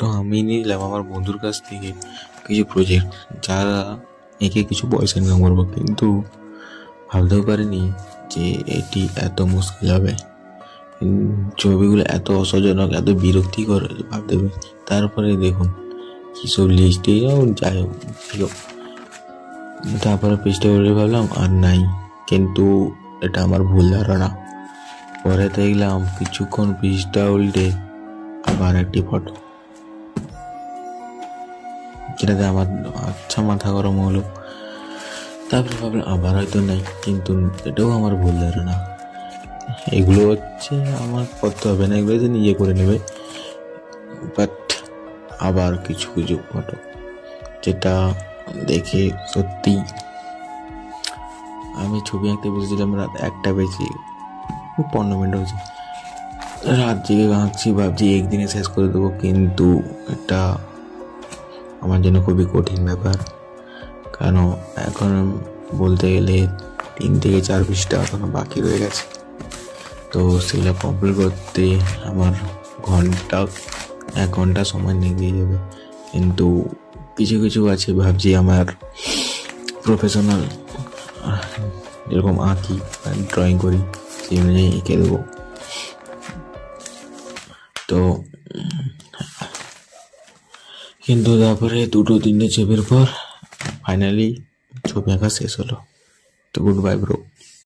তো আমি নিলাম আমার বন্ধুর কাছ থেকে কিছু প্রজেক্ট, যারা এঁকে কিছু পয়সা ইনকাম করবো, কিন্তু ভাবতেও পারিনি যে এটি এত মুশকিল হবে। ছবিগুলো এত অসহজনক, এত বিরক্তিকর ভাবতে পারি। তারপরে দেখুন কীসব লিস্ট, যাই হোক ছিল। তারপরে পেজটা উল্টে ভাবলাম আর নাই, কিন্তু এটা আমার ভুল ধারণা। পরে দেখলাম কিছুক্ষণ পেজটা উল্টে আবার একটি ফটো, যেটাতে আমার আচ্ছা মাথা গরম হলো। তারপরে ভাবলাম আবার হয়তো নেই, কিন্তু এটাও আমার ভুল ধারণা। এগুলো হচ্ছে আমার করতে হবে না, এগুলো যে নিজে করে নেবে। বাট আবার কিছু কিছু ফটো যেটা দেখে সত্যি, আমি ছবি আঁকতে বসেছিলাম রাত 1টা বেজে 15 মিনিট হয়েছে, রাত জেগে আঁকছি, ভাবছি একদিনে শেষ করে দেবো, কিন্তু এটা আমার জন্য খুবই কঠিন ব্যাপার। কারণ এখন বলতে গেলে 3 থেকে 4 পৃষ্ঠা এখনো বাকি রয়ে গেছে। তো সেগুলো কমপ্লিট করতে আমার 1 ঘন্টা সময় লেগে যাবে। কিন্তু কিছু কিছু আছে ভাবছি আমার প্রফেশনাল, যেরকম আঁকি ড্রয়িং করি সেই অনুযায়ী এঁকে দেবো। তো কিন্তু তারপরে 2-3টে ছবির পর ফাইনালি ছবি আঁকা শেষ হলো। তো গুড বাই ব্রো।